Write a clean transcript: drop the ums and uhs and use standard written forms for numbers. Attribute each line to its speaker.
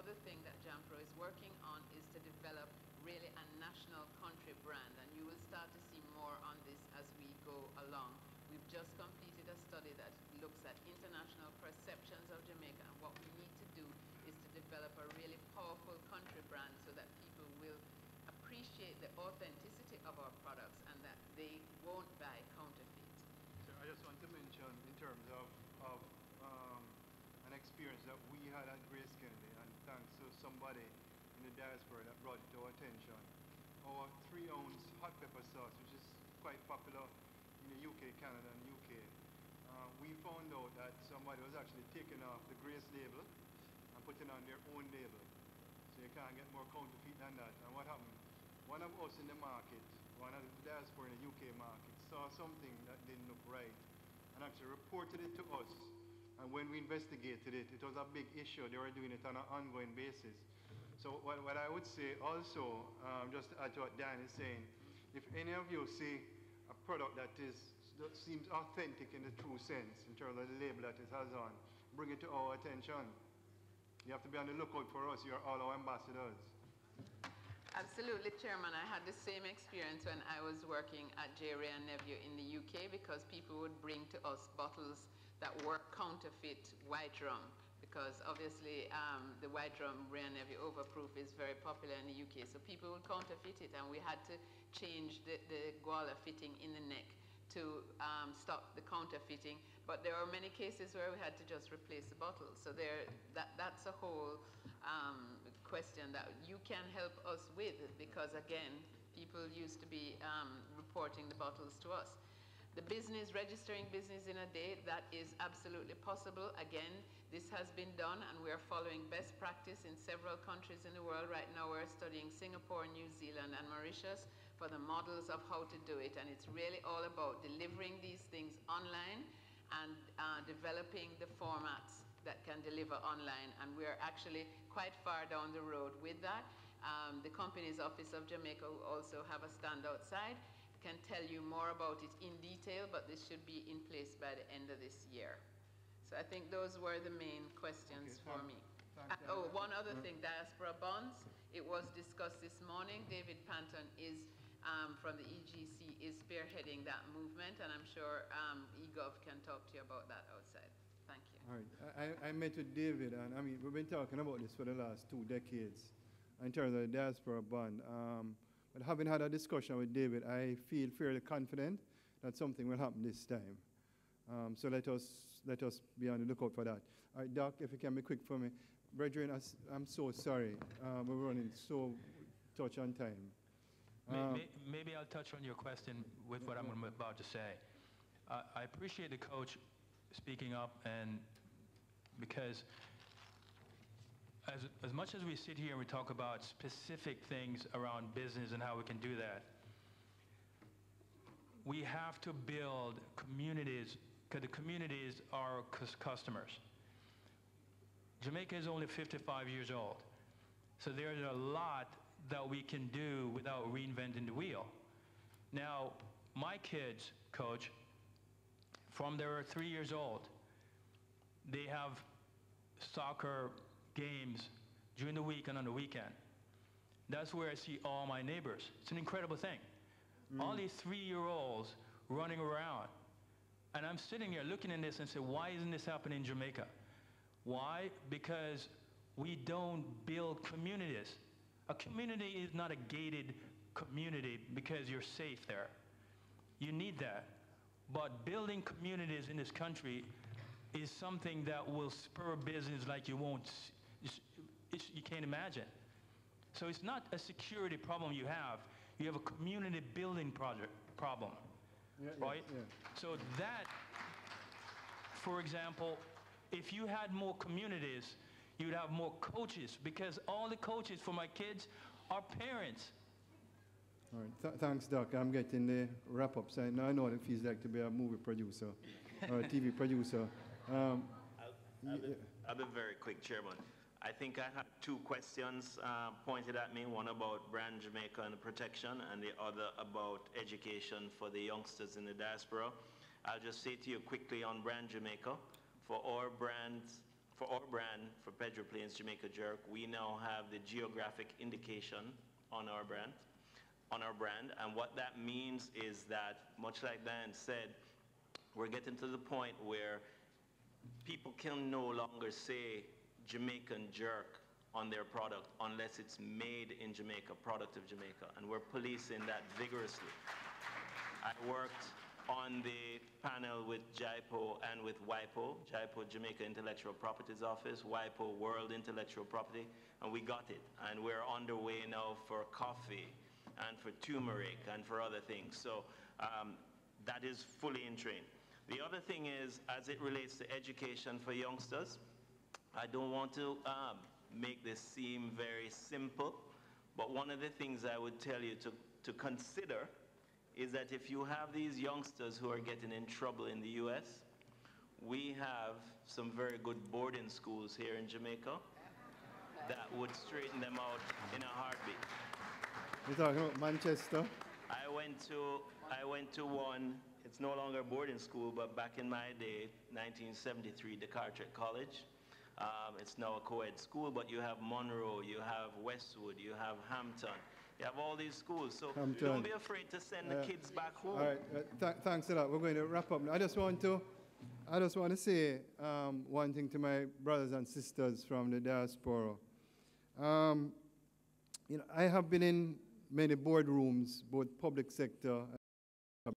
Speaker 1: other thing that Jampro is working on is to develop really a national country brand, and you will start to see more on this as we go along. We've just completed a study that looks at international perceptions of Jamaica, and what we need to do is to develop a really powerful country brand so that people will appreciate the authenticity of our products and that they won't buy counterfeit.
Speaker 2: So I just want to mention in terms of an experience that we had at Grace Kennedy, and thanks to somebody in the diaspora that brought it to our attention, our 3-ounce hot pepper sauce, which is quite popular in the UK, Canada and UK, we found out that somebody was actually taking off the Grace label and putting on their own label. So you can't get more counterfeit than that. And what happened? One of us in the market, one of the diaspora in the UK market, saw something that didn't look right and actually reported it to us. And when we investigated it, it was a big issue. They were doing it on an ongoing basis. So what I would say also, just to add to what Dan is saying, if any of you see a product that seems authentic in the true sense, in terms of the label that it has on, bring it to our attention. You have to be on the lookout for us. You're all our ambassadors.
Speaker 1: Absolutely, Chairman. I had the same experience when I was working at J. Ray & Nephew in the UK, because people would bring to us bottles that were counterfeit white rum, because obviously the white rum Ray & Nephew Overproof is very popular in the UK. So people would counterfeit it, and we had to change the guala fitting in the neck to stop the counterfeiting. But there are many cases where we had to just replace the bottle. So that's a whole question that you can help us with, because again, people used to be reporting the bottles to us. The business, registering business in a day, that is absolutely possible. Again, this has been done, and we are following best practice in several countries in the world. Right now we're studying Singapore, New Zealand, and Mauritius for the models of how to do it. And it's really all about delivering these things online and developing the formats that can deliver online. And we're actually quite far down the road with that. The Company's Office of Jamaica, who also have a stand outside, can tell you more about it in detail, but this should be in place by the end of this year. So I think those were the main questions for me. Oh, one other thing, diaspora bonds. It was discussed this morning. David Panton is from the EGC is spearheading that movement, and I'm sure eGov can talk to you about that outside. Thank you.
Speaker 2: All right. I met with David, and I mean, we've been talking about this for the last 2 decades in terms of the diaspora bond. But having had a discussion with David, I feel fairly confident that something will happen this time. So let us be on the lookout for that. All right, Doc, if you can be quick for me. Brethren, I'm so sorry. We're running so touch on time.
Speaker 3: Maybe I'll touch on your question with what I'm about to say. I appreciate the coach speaking up, and because as much as we sit here and we talk about specific things around business and how we can do that, we have to build communities, because the communities are customers. Jamaica is only 55 years old, so there's a lot that we can do without reinventing the wheel. Now, my kids, Coach, from they were 3 years old, they have soccer games during the week and on the weekend. That's where I see all my neighbors. It's an incredible thing. All these 3-year-olds running around. And I'm sitting here looking at this and say, why isn't this happening in Jamaica? Why? Because we don't build communities. A community is not a gated community because you're safe there. You need that. But building communities in this country is something that will spur business like you can't imagine. So it's not a security problem you have a community building problem, right? Yeah. So that, for example, if you had more communities, you'd have more coaches, because all the coaches for my kids are parents.
Speaker 2: All right, thanks, Doc. I'm getting the wrap-up. So now I know what it feels like to be a movie producer or a TV producer.
Speaker 4: I'll be very quick, Chairman. I think I had 2 questions pointed at me, one about Brand Jamaica and protection, and the other about education for the youngsters in the diaspora. I'll just say to you quickly on Brand Jamaica, for for our brand, for Pedro Plains Jamaica Jerk, we now have the geographic indication on our brand. And what that means is that, much like Dan said, we're getting to the point where people can no longer say Jamaican jerk on their product unless it's made in Jamaica, product of Jamaica, and we're policing that vigorously. I worked on the panel with JIPO and with WIPO, JIPO Jamaica Intellectual Properties Office, WIPO World Intellectual Property, and we got it. And we're underway now for coffee and for turmeric and for other things. So that is fully in train. The other thing is, as it relates to education for youngsters, I don't want to make this seem very simple, but one of the things I would tell you to consider is that if you have these youngsters who are getting in trouble in the US, we have some very good boarding schools here in Jamaica that would straighten them out in a heartbeat.
Speaker 2: You're talking about Manchester?
Speaker 4: I went to one, it's no longer a boarding school, but back in my day, 1973, the Carteret College. It's now a co-ed school, but you have Monroe, you have Westwood, you have Hampton. You have all these schools, so don't be afraid to send the kids back home.
Speaker 2: All right, thanks a lot. We're going to wrap up. I just want to say one thing to my brothers and sisters from the diaspora. You know, I have been in many boardrooms, both public sector